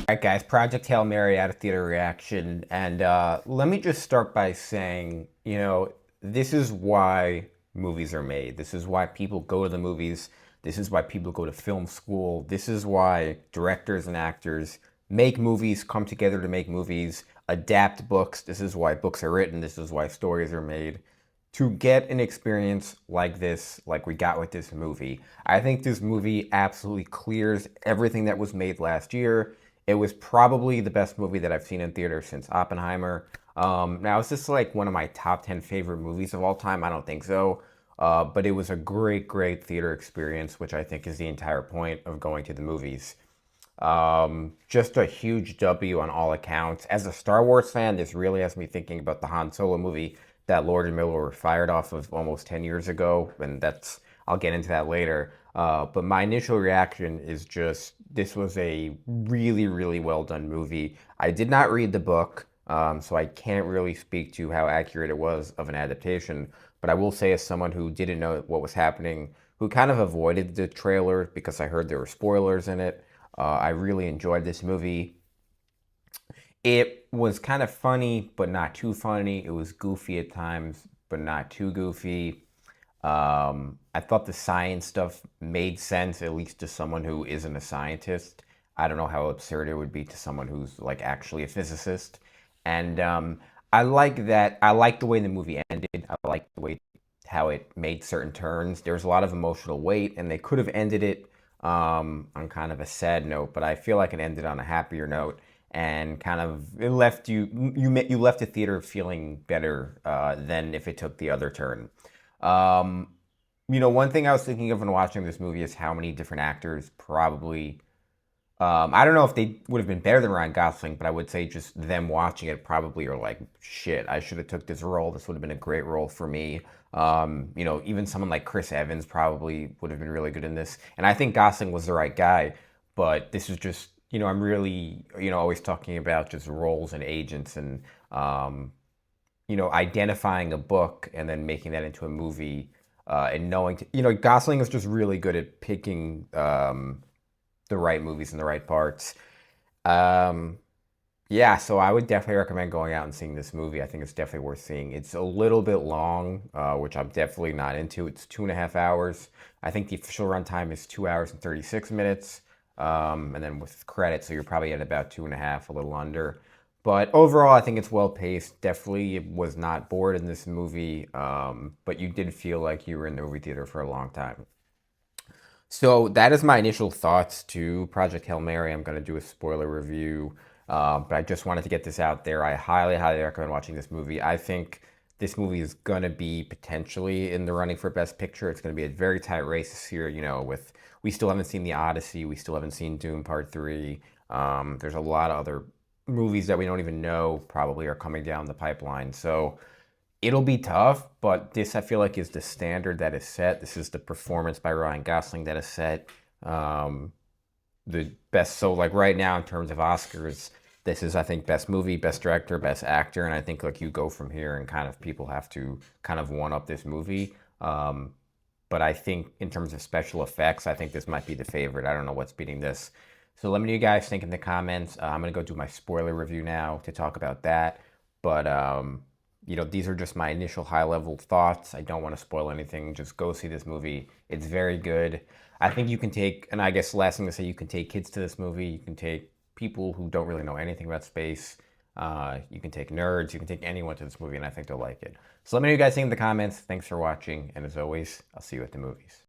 Alright guys, Project Hail Mary out of theater reaction, and let me just start by saying, this is why movies are made. This is why people go to the movies. This is why people go to film school. This is why directors and actors make movies, come together to make movies, adapt books. This is why books are written. This is why stories are made. To get an experience like this, like we got with this movie, I think this movie absolutely clears everything that was made last year. It was probably the best movie that I've seen in theater since Oppenheimer. Now, is this like one of my top 10 favorite movies of all time? I don't think so. But it was a great, great theater experience, which I think is the entire point of going to the movies. Just a huge W on all accounts. As a Star Wars fan, this really has me thinking about the Han Solo movie that Lord and Miller were fired off of almost 10 years ago, and I'll get into that later. But my initial reaction is just, this was a really, really well done movie. I did not read the book, so I can't really speak to how accurate it was of an adaptation. But I will say, as someone who didn't know what was happening, who kind of avoided the trailer because I heard there were spoilers in it, I really enjoyed this movie. It was kind of funny, but not too funny. It was goofy at times, but not too goofy. I thought the science stuff made sense, at least to someone who isn't a scientist. I don't know how absurd it would be to someone who's like actually a physicist. And I like that. I like the way the movie ended. I like the way how it made certain turns. There was a lot of emotional weight, and they could have ended it on kind of a sad note, but I feel like it ended on a happier note, and kind of it left you left the theater feeling better than if it took the other turn. Um, one thing I was thinking of when watching this movie is how many different actors probably. I don't know if they would have been better than Ryan Gosling, but I would say just them watching it probably are like, shit, I should have took this role. This would have been a great role for me. Even someone like Chris Evans probably would have been really good in this. And I think Gosling was the right guy, but this is just, I'm really, always talking about just roles and agents and, identifying a book and then making that into a movie and knowing, Gosling is just really good at picking the right movies and the right parts. Um, yeah, so I would definitely recommend going out and seeing this movie. I think it's definitely worth seeing. It's a little bit long, which I'm definitely not into. It's 2.5 hours. I think the official runtime is 2 hours and 36 minutes. And then with credits, so you're probably at about two and a half, a little under. But overall, I think it's well paced. Definitely was not bored in this movie, but you did feel like you were in the movie theater for a long time. So that is my initial thoughts to Project Hail Mary. I'm going to do a spoiler review, but I just wanted to get this out there. I highly, highly recommend watching this movie. I think this movie is going to be potentially in the running for Best Picture. It's going to be a very tight race this year, with we still haven't seen The Odyssey. We still haven't seen Dune Part 3. There's a lot of other movies that we don't even know probably are coming down the pipeline. So it'll be tough, but this I feel like is the standard that is set. This is the performance by Ryan Gosling that is set. Um, the best, so like right now in terms of Oscars, this is I think best movie, best director, best actor, and I think like you go from here and kind of people have to kind of one up this movie. But I think in terms of special effects, I think this might be the favorite. I don't know what's beating this. So let me know you guys think in the comments. I'm gonna go do my spoiler review now to talk about that. But these are just my initial high level thoughts. I don't want to spoil anything. Just go see this movie. It's very good. I think you can take, and I guess the last thing to say, you can take kids to this movie. You can take people who don't really know anything about space. You can take nerds. You can take anyone to this movie, and I think they'll like it. So let me know what you guys think in the comments. Thanks for watching, and as always, I'll see you at the movies.